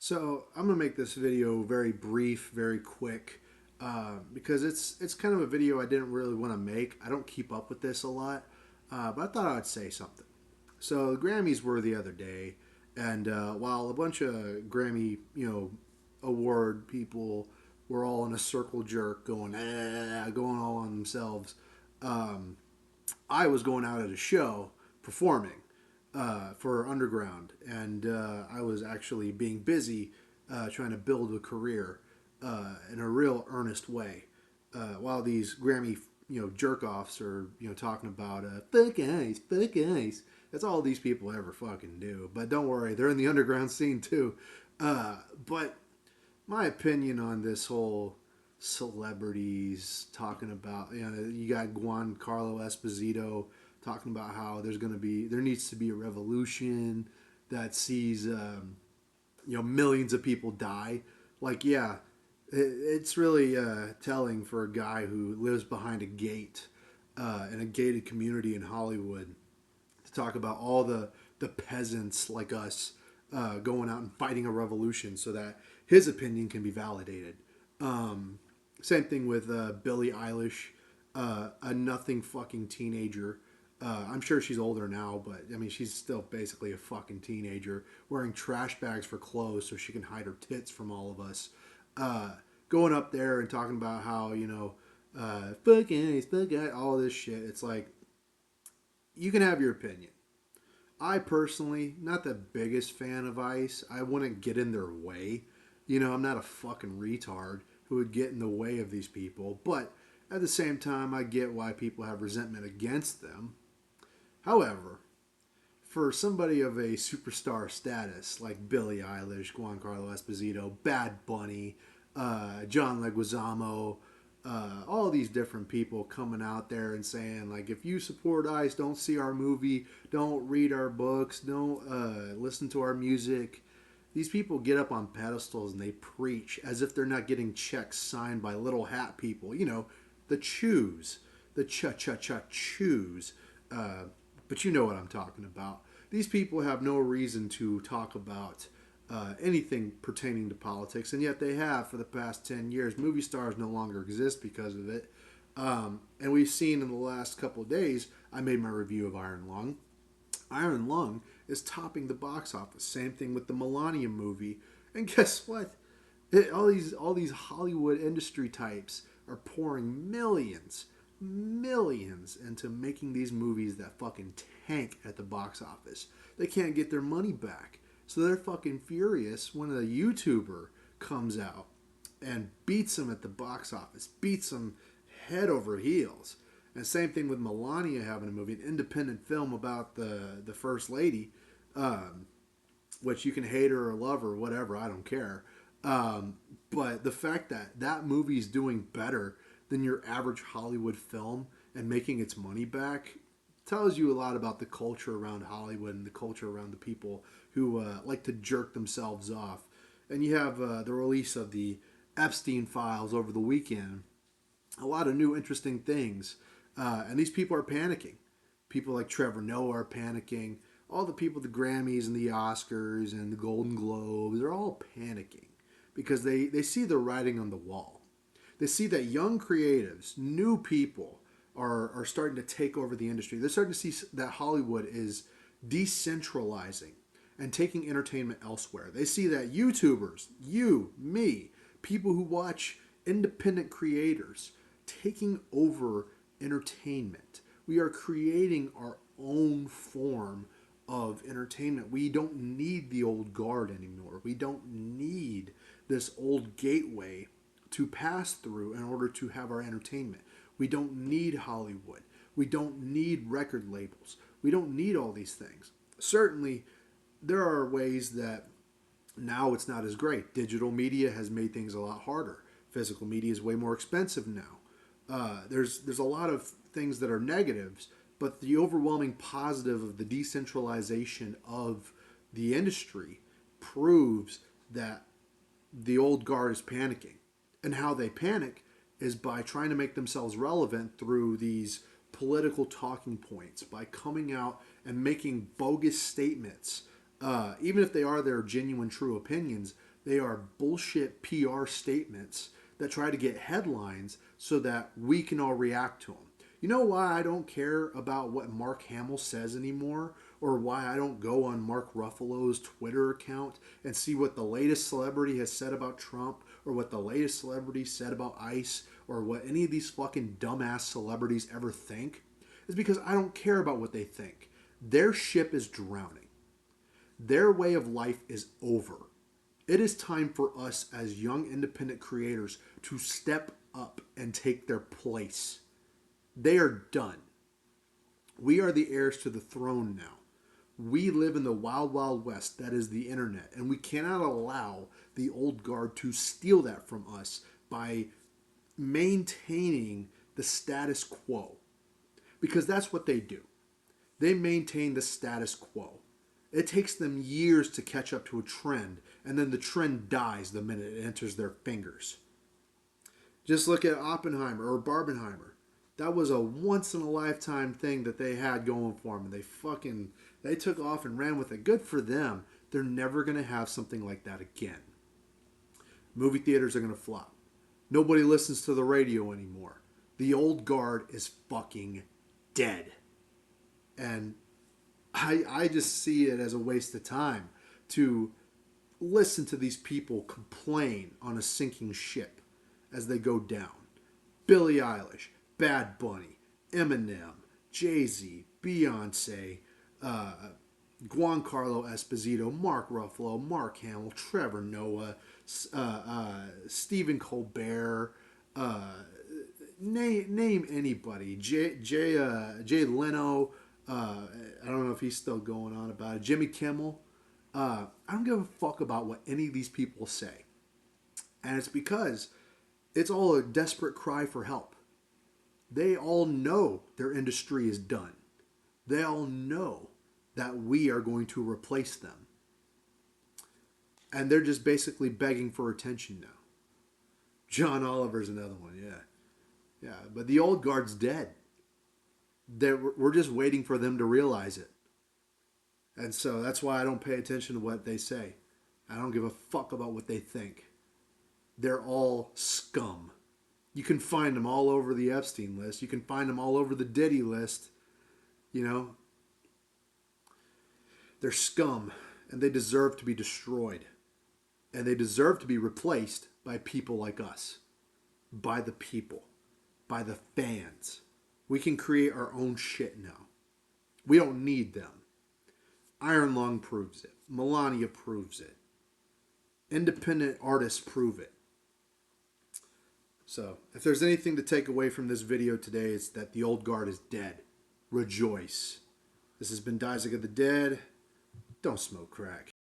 So I'm gonna make this video very brief, very quick, because it's kind of a video I didn't really want to make. I don't keep up with this a lot, but I thought I'd say something. So the Grammys were the other day, and while a bunch of Grammy, award people were all in a circle jerk, going going all on themselves, um, I was going out at a show performing for Underground, and I was actually being busy trying to build a career in a real earnest way. While these Grammy, jerk offs are talking about fuck ice, fuck ice. That's all these people ever fucking do. But don't worry, they're in the underground scene too. But my opinion on this whole celebrities talking about, you got Juan Carlo Esposito talking about how there needs to be a revolution that sees millions of people die. Like, yeah, it's really telling for a guy who lives behind a gate in a gated community in Hollywood to talk about all the peasants like us going out and fighting a revolution so that his opinion can be validated. Um, Same thing with Billie Eilish, a nothing fucking teenager. I'm sure she's older now, but I mean, she's still basically a fucking teenager wearing trash bags for clothes so she can hide her tits from all of us. Uh, Going up there and talking about how, fuck it, all this shit. It's like, you can have your opinion. I personally, not the biggest fan of ICE. I wouldn't get in their way. I'm not a fucking retard who would get in the way of these people. But at the same time, I get why people have resentment against them. However, for somebody of a superstar status like Billie Eilish, Juan Carlo Esposito, Bad Bunny, John Leguizamo, all these different people coming out there and saying, like, if you support ICE, don't see our movie, don't read our books, don't listen to our music. These people get up on pedestals and they preach as if they're not getting checks signed by little hat people. The chews, the cha-cha-cha chews. But you know what I'm talking about. These people have no reason to talk about anything pertaining to politics, and yet they have for the past 10 years. Movie stars no longer exist because of it. And we've seen in the last couple of days, I made my review of Iron Lung. Iron Lung is topping the box office. Same thing with the Melania movie. And guess what? All these Hollywood industry types are pouring millions into making these movies that fucking tank at the box office. They can't get their money back. So they're fucking furious when a YouTuber comes out and beats them at the box office, beats them head over heels. And same thing with Melania having a movie, an independent film about the first lady, which you can hate her or love her, whatever, I don't care. But the fact that that movie's doing better than your average Hollywood film and making its money back tells you a lot about the culture around Hollywood and the culture around the people who like to jerk themselves off. And you have the release of the Epstein files over the weekend. A lot of new interesting things. And these people are panicking. People like Trevor Noah are panicking. All the people, the Grammys and the Oscars and the Golden Globes, they're all panicking because they see the writing on the wall. They see that young creatives, new people, are starting to take over the industry. They're starting to see that Hollywood is decentralizing and taking entertainment elsewhere. They see that YouTubers, you, me, people who watch independent creators taking over entertainment. We are creating our own form of entertainment. We don't need the old guard anymore. We don't need this old gateway to pass through in order to have our entertainment. We don't need Hollywood. We don't need record labels. We don't need all these things. Certainly, there are ways that now it's not as great. Digital media has made things a lot harder. Physical media is way more expensive now. There's a lot of things that are negatives, but the overwhelming positive of the decentralization of the industry proves that the old guard is panicking. And how they panic is by trying to make themselves relevant through these political talking points, by coming out and making bogus statements. Even if they are their genuine, true opinions, They are bullshit PR statements that try to get headlines so that we can all react to them. You know why I don't care about what Mark Hamill says anymore? Or why I don't go on Mark Ruffalo's Twitter account and see what the latest celebrity has said about Trump, or what the latest celebrity said about ICE, or what any of these fucking dumbass celebrities ever think? Is because I don't care about what they think. Their ship is drowning. Their way of life is over. It is time for us as young independent creators to step up and take their place. They are done. We are the heirs to the throne now. We live in the wild, wild west that is the internet, and we cannot allow the old guard to steal that from us by maintaining the status quo. Because that's what they do. They maintain the status quo. It takes them years to catch up to a trend, and then the trend dies the minute it enters their fingers. Just look at Oppenheimer or Barbenheimer. That was a once-in-a-lifetime thing that they had going for them, and they took off and ran with it. Good for them. They're never going to have something like that again. Movie theaters are going to flop. Nobody listens to the radio anymore. The old guard is fucking dead. And I just see it as a waste of time to listen to these people complain on a sinking ship as they go down. Billie Eilish, Bad Bunny, Eminem, Jay-Z, Beyonce, Giancarlo Esposito, Mark Ruffalo, Mark Hamill, Trevor Noah, Stephen Colbert, name anybody. Jay Leno. I don't know if he's still going on about it. Jimmy Kimmel. I don't give a fuck about what any of these people say. And it's because it's all a desperate cry for help. They all know their industry is done. They all know that we are going to replace them. And they're just basically begging for attention now. John Oliver's another one, yeah. Yeah, but the old guard's dead. We're just waiting for them to realize it. And so that's why I don't pay attention to what they say. I don't give a fuck about what they think. They're all scum. You can find them all over the Epstein list. You can find them all over the Diddy list. You know, they're scum, and they deserve to be destroyed. And they deserve to be replaced by people like us. By the people. By the fans. We can create our own shit now. We don't need them. Iron Lung proves it. Melania proves it. Independent artists prove it. So, if there's anything to take away from this video today, it's that the old guard is dead. Rejoice. This has been Isaac of the Dead. Don't smoke crack.